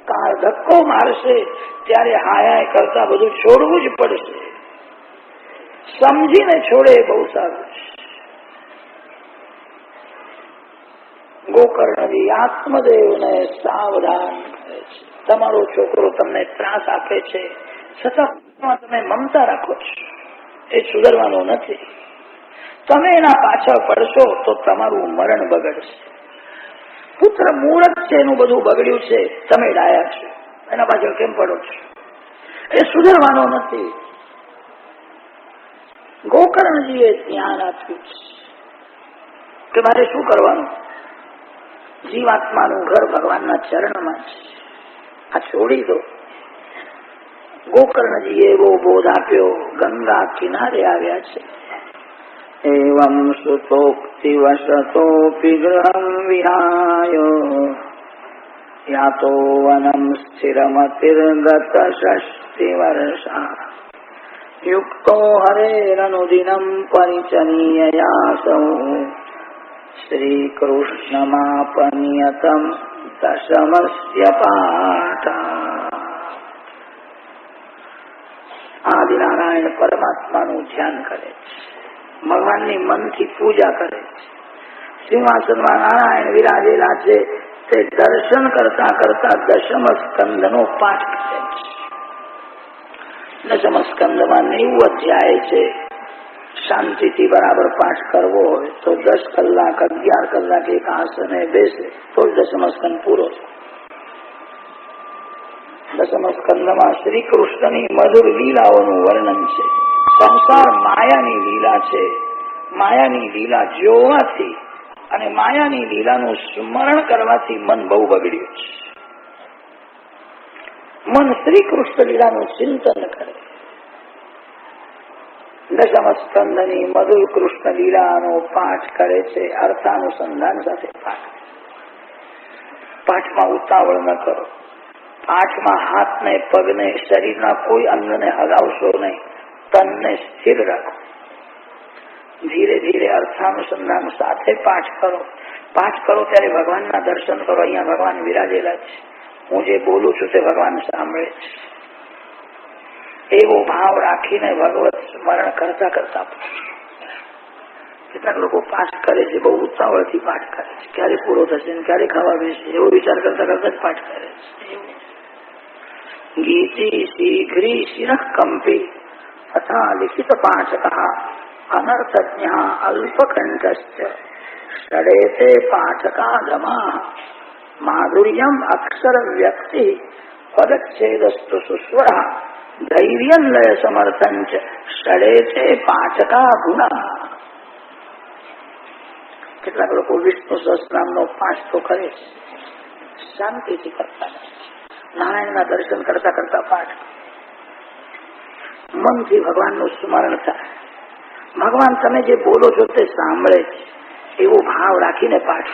કાળ ધક્કો મારશે ત્યારે હાય કરતા બધું છોડવું જ પડશે. સમજીને છોડે બહુ સારું છે. ગોકર્ણજી આત્મદેવને સાવધાન કરે છે. તમારો છોકરો તમને ત્રાસ આપે છે, છતાં તમે મમતા રાખો છો, એ સુધરવાનો નથી. તમે એના પાછળ પડશો તો તમારું મરણ બગડશે. પુત્ર મૂર્ખ છે, એનું બધું બગડ્યું છે, તમે ડાયા છો, એના પાછળ કેમ પડો છો? એ સુધરવાનો નથી. ગોકર્ણજીએ ધ્યાન આપ્યું કે મારે શું કરવાનું? જીવાત્માનું ઘર ભગવાનના ચરણમાં છે, આ છોડી દો. ગોકર્ણજીએ એવો બોધ આપ્યો. ગંગા કિનારે આવ્યા છે. એવં સુતોક્તિ વસતોપી ગૃહં વિહાય યાતો વનમ સ્થિરમતિર્ગત ષષ્ટિ વર્ષા યુક્તો હરેરનુદિનમ પરિચનીયયાસૌ શ્રીકૃષ્ણમાપનિયતમ દશમસ્ય પાઠ. આદિનારાયણ પરમાત્માનું ધ્યાન કરે છે, ભગવાનની મનથી પૂજા કરે છે. સિંહાસનમાં નારાયણ વિરાજેલા છે, તે દર્શન કરતા કરતા દશમ સ્કંદનો પાઠ કરે છે. દશમ સ્કંદમાં 90 અધ્યાય છે. શાંતિથી બરાબર પાઠ કરવો હોય તો 10 કલાક 11 કલાક એક આસને બેસે તો દશમ સ્કંદ પૂરો. દશમ સ્કંદમાં શ્રી કૃષ્ણની મધુર લીલાઓનું વર્ણન છે. સંસાર માયાની લીલા છે. માયાની લીલા જોવાથી અને માયાની લીલાનું સ્મરણ કરવાથી મન બહુ બગડ્યું છે. મન શ્રી કૃષ્ણ લીલાનું ચિંતન કરે. દશમ સ્કંદની મધુર કૃષ્ણ લીલાનો પાઠ કરે છે. અર્થાનુસંધાન સાથે પાઠ. પાઠમાં ઉતાવળ ન કરો. પાઠમાં હાથને પગને શરીરના કોઈ અંગને હલાવશો નહીં. તનને સ્થિર રાખો. ધીરે ધીરે અર્થાનુસંધાન સાથે પાઠ કરો. પાઠ કરો ત્યારે ભગવાનના દર્શન કરો. અહીંયા ભગવાન વિરાજેલા છે. હું જે બોલું છું તે ભગવાન સાંભળે છે. એવો ભાવ રાખીને ભગવત સ્મરણ કરતા કરતા કેટલાક લોકો પાઠ કરે છે, બહુ ઉતાવળથી પાઠ કરે છે. ક્યારે પૂરો થશે ને ક્યારે ખાવા બેસે એવો વિચાર કરતા કરતા જ પાઠ કરે છે. ગીતી શીઘ્રી શિરઃ કંપી તથા લિખિત પાઠક અનર્થજ્ઞ અલ્પકંઠશ્ચ ષડેતે પાઠકાગમા માધુર્યમ અક્ષર વ્યક્તિ પદચ્છેદસ્તુ સુસ્વર ધૈર્યં લય સમર્થંચ ષડેતે પાઠકા ગુણા. કેટલાક લોકો વિષ્ણુ સહસ્રનામનો પાઠ તો કરે છે, શાંતિથી કરતા નારાયણના દર્શન કરતા કરતા પાઠ. મનથી ભગવાનનું સ્મરણ થાય. ભગવાન તમે જે બોલો છો તે સાંભળે છે એવો ભાવ રાખીને પાઠ.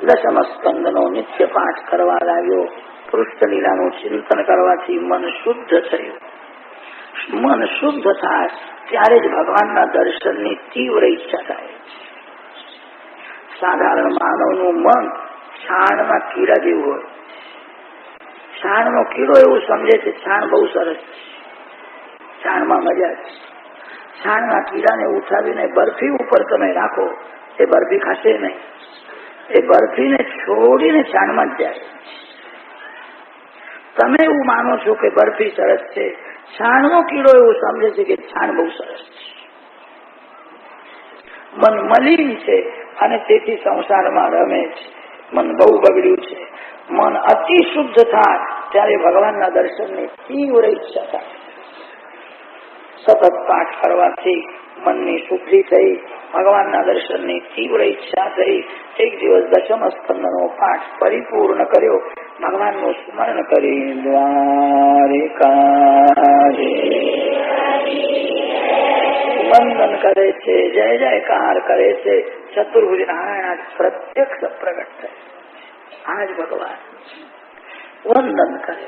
દશમ સ્કંદનો નિત્ય પાઠ કરવા લાગ્યો. કૃષ્ણ લીલાનું ચિંતન કરવાથી મન શુદ્ધ થયું. મન શુદ્ધ થાય ત્યારે જ ભગવાનના દર્શનની તીવ્ર ઈચ્છા થાય. સાધારણ માનવનું મન છાણના કીડા જેવું હોય. છાણનો કીડો એવું સમજે છે છાણ બહુ સરસ છે, છાણમાં મજા છે. છાણના કીડાને ઉઠાવીને બરફી ઉપર તમે રાખો, એ બરફી ખાશે નહીં. એ બરફીને છોડીને છાણમાં જ જાય. તમે એવું માનો છો કે બરફી સરસ છે, છાણનો કીડો એવું સમજે છે કે છાણ બહુ સરસ છે. મન મલિન છે અને તેથી સંસારમાં રમે છે. મન બહુ બગડ્યું છે. મન અતિ શુદ્ધ થાય ત્યારે ભગવાનના દર્શનની તીવ્ર ઈચ્છા થાય. સતત પાઠ કરવાથી મનની શુદ્ધિ થઈ, ભગવાનના દર્શનની તીવ્ર ઈચ્છા થઈ. એક દિવસ દશમ સ્કંદનો પાઠ પરિપૂર્ણ કર્યો. ભગવાનનું સ્મરણ કરી દ્વારિકા વંદન કરે છે, જય જયકાર કરે છે. ચતુર્ભુજ નારાયણ પ્રત્યક્ષ પ્રગટ થાય. આજ ભગવાન વંદન કરે.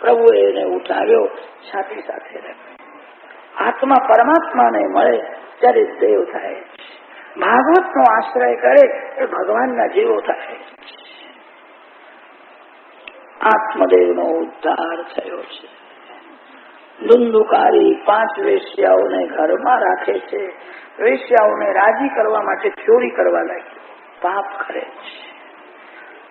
પ્રભુ એને ઉઠાવ્યો, છાતી સાથે રાખ્યો. આત્મા પરમાત્માને મળે ત્યારે દેવ થાય. ભાગવતનો આશ્રય કરે એ ભગવાનના જેવો થાય. આત્મદેવનો ઉદ્ધાર થયો છે. ધુંધુકારી 5 વેશ્યાઓને ઘરમાં રાખે છે. વેશ્યાઓને રાજી કરવા માટે ચોરી કરવા લાગી, પાપ કરે છે.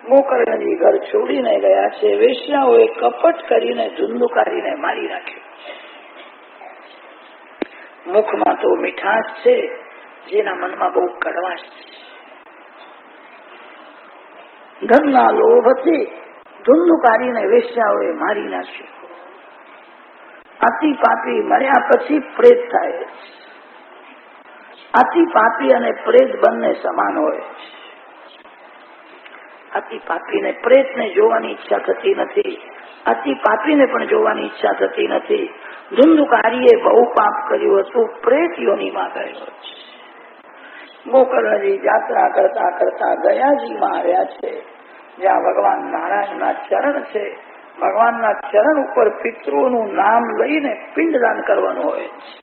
ગોકર્ણજી ઘર છોડીને ગયા છે. વેશ્યાઓએ કપટ કરીને ધુંધુકારીને મારી નાખ્યો. મુખમાં તો મીઠાશ છે, જેના મનમાં બહુ કડવાશ છે. ધનના લોભથી ધુંધુકારીને વેશ્યાઓએ મારી નાખ્યો. અતિ પાપી મર્યા પછી પ્રેત થાય. અતિ પાપી અને પ્રેત બંને સમાન હોય. અતિ પાપીને પ્રેતને જોવાની ઈચ્છા થતી નથી, અતિ પાપીને પણ જોવાની ઈચ્છા થતી નથી. ધુંધુકારીએ બહુ પાપ કર્યું હતું, પ્રેત યોનિમાં ગયો. ગોકર્ણજી યાત્રા કરતા કરતા ગયાજીમાં આવ્યા છે, જ્યાં ભગવાન નારાયણના ચરણ છે. ભગવાનના ચરણ ઉપર પિતૃઓનું નામ લઈને પિંડદાન કરવાનું હોય છે.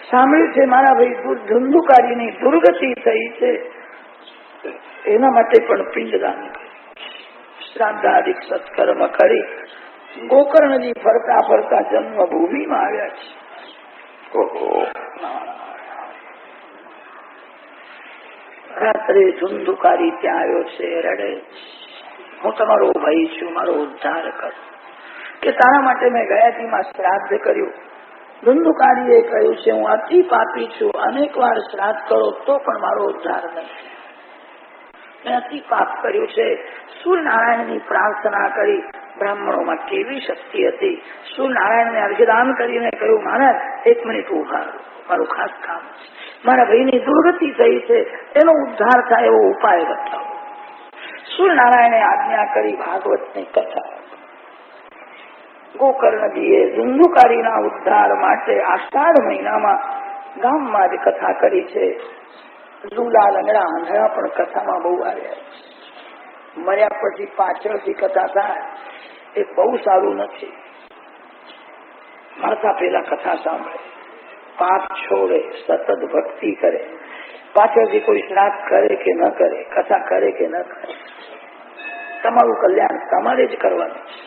સાંભળ્યું છે મારા ભાઈ ધુંધુકારીની દુર્ગતિ થઈ છે, એના માટે પણ પિંડદાન શ્રાદ્ધાદિક સત્કર્મ કરી ગોકર્ણજી ફરતા ફરતા જન્મભૂમિમાં આવ્યા છે. રાત્રે ધુંધુકારી ત્યાં આવ્યો છે, રડે, હું તમારો ભાઈ છું, મારો ઉદ્ધાર કર. કે તારા માટે મેં ગયાજીમાં શ્રાદ્ધ કર્યું. ધુંધુકારીએ કહ્યું છે હું અતિ પાપી છું, અનેક વાર શ્રાદ્ધ કરો તો પણ મારો ઉદ્ધાર નહીં. મેં અતિ પાપ કર્યું છે. સૂર્યનારાયણની પ્રાર્થના કરી. બ્રાહ્મણોમાં કેવી શક્તિ હતી. સૂર્યનારાયણને અર્ઘદાન કરીને કહ્યું મહારાજ 1 મિનિટ ઉભા રહો, મારું ખાસ કામ છે. મારા ભાઈની દુર્ગતિ થઈ છે, એનો ઉદ્ધાર થાય એવો ઉપાય બતાવો. સૂર્યનારાયણે આજ્ઞા કરી ભાગવતની કથા. ગોકર્ણજીએ ધુંધુકારીના ઉદ્ધાર માટે આષાઢ મહિનામાં ગામમાં જ કથા કરી છે. લુલા લંગડા આંધળા પણ કથામાં બહુ આવ્યા. મર્યા પછી પાછળથી કથા થાય એ બહુ સારું નથી. મળતા પેલા કથા સાંભળે, પાપ છોડે, સતત ભક્તિ કરે. પાછળથી કોઈ શ્રાદ્ધ કરે કે ન કરે, કથા કરે કે ન કરે, તમારું કલ્યાણ તમારે જ કરવાનું છે.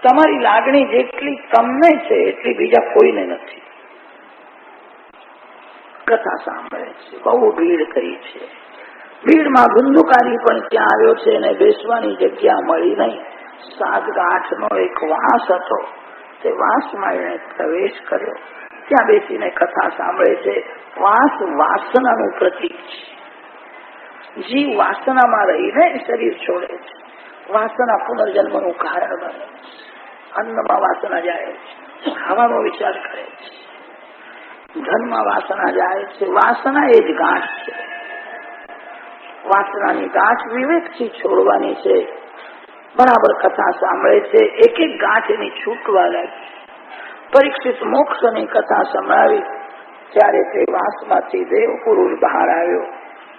તમારી લાગણી જેટલી તમને છે એટલી બીજા કોઈને નથી. કથા સાંભળે છે, બહુ ભીડ કરી છે. ભીડમાં ધુંધુકારી પણ ત્યાં આવ્યો છે અને બેસવાની જગ્યા મળી નહીં. 7-8નો એક વાંસ હતો, તે વાંસમાં એને પ્રવેશ કર્યો. ત્યાં બેસીને કથા સાંભળે છે. વાંસ વાસનાનું પ્રતીક છે. જીવ વાસનામાં રહીને શરીર છોડે છે. વાસના પુનર્જન્મનું કારણ બને છે. અન્નમાં વાસના જાય છે, ખાવાનો વિચાર કરે છે. ધનમાં વાસના જાય છે. વાસના એ જ ગાંઠ છે. વાસનાની ગાંઠ વિવેકથી છોડવાની છે. બરાબર કથા સાંભળે છે. એક એક ગાંઠ એની છૂટવા લાગી. પરીક્ષિત મોક્ષની કથા સંભળાવી ત્યારે તે વાસમાંથી દેવ પુરુષ બહાર આવ્યો.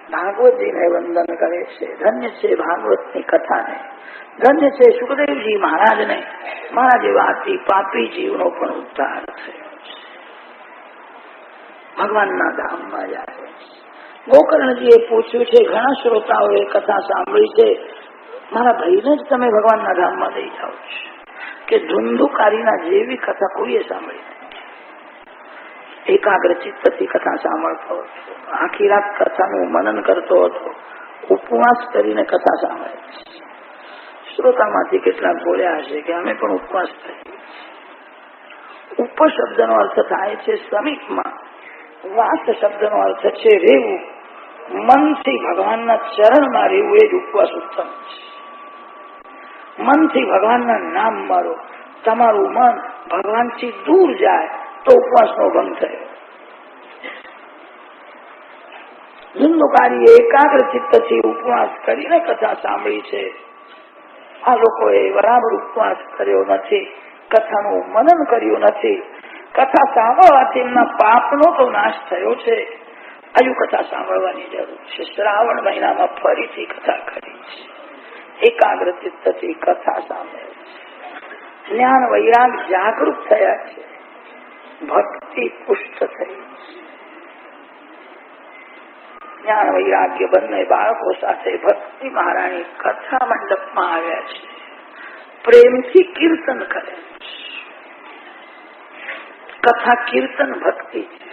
ભાગવતજીને વંદન કરે છે. ધન્ય છે ભાગવતની કથાને, ધન્ય છે સુખદેવજી મહારાજને. મારા જેવા અતિ પાપી જીવનો પણ ઉદ્ધાર થયો છે. ભગવાનના ધામમાં જાય. ગોકર્ણજીએ પૂછ્યું છે, ઘણા શ્રોતાઓએ કથા સાંભળી છે, મારા ભાઈને જ તમે ભગવાનના ધામમાં લઈ જાઓ છો કે ધુંધુકારીના જેવી કથા કોઈએ સાંભળી નથી. એકાગ્ર ચિત્તથી કથા સાંભળતો હતો. આખી રાત કથાનું મનન કરતો હતો. ઉપવાસ કરીને કથા સાંભળે. શ્રોતામાંથી કેટલાક બોલ્યા હશે કે અમે પણ ઉપવાસ કરીએ. ઉપ શબ્દનો અર્થ થાય છે સમીપમાં. વાસ શબ્દનો અર્થ છે રહેવું. મનથી ભગવાનના ચરણમાં રહેવું એ જ ઉપવાસ ઉત્તમ છે. મનથી ભગવાનના નામ મારો. તમારું મન ભગવાનથી દૂર જાય તો ઉપવાસનો ભંગ થયો. ધુંધુકારીએ એકાગ્ર ચિત્તથી ઉપવાસ કરીને કથા સાંભળી છે. આ લોકોએ બરાબર ઉપવાસ કર્યો નથી, કથાનું મનન કર્યું નથી. કથા સાંભળવાથી એમના પાપનો તો નાશ થયો છે. હજુ કથા સાંભળવાની જરૂર છે. શ્રાવણ મહિનામાં ફરીથી કથા કરી છે. એકાગ્ર ચિત્તથી કથા સાંભળે છે. જ્ઞાન વૈરાગ જાગૃત થયા છે. ભક્તિ પુષ્ટ થઈ. જ્ઞાન વૈરાગ્ય બંને બાળકો સાથે ભક્તિ મહારાણી કથા મંડપમાં આવ્યા છે. પ્રેમથી કીર્તન કરે. કથા કીર્તન ભક્તિ છે.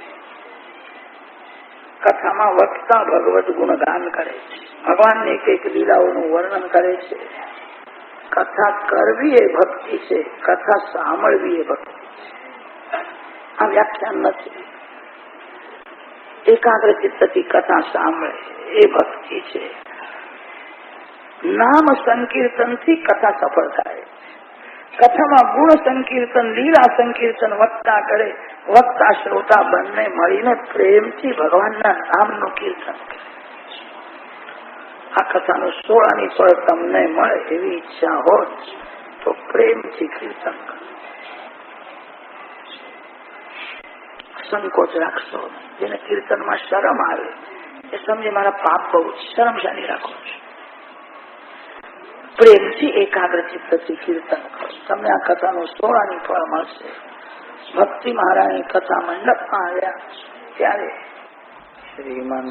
કથામાં વક્તા ભગવત ગુણગાન કરે છે. ભગવાનની કઈક લીલાઓનું વર્ણન કરે છે. કથા કરવી એ ભક્તિ છે, કથા સાંભળવી એ ભક્તિ છે. આ વ્યાખ્યાન નથી. એકાગ્ર ચિત્તથી કથા સાંભળે એ ભક્તિ છે. નામ સંકીર્તન થી કથા સફળ થાય. કથામાં ગુણ સંકીર્તન, લીલા સંકીર્તન વક્તા કરે. વક્તા શ્રોતા બંને મળીને પ્રેમથી ભગવાનના નામનું કીર્તન કરે. આ કથાનું 16 ફળ તમને મળે એવી ઈચ્છા હોય તો પ્રેમથી કીર્તન કરો. સંકોચ રાખશો. જેને કીર્તનમાં શરમ આવે એ સમજે મારા પાપ બહુ શરમ શાની રાખો છો. પ્રેમથી એકાગ્ર ચિત્તથી કીર્તન કરો. તમને આ કથાનું 16 ફળ મળશે. ભક્તિ મહારાણી કથા મંડપમાં આવ્યા ત્યારે શ્રીમાન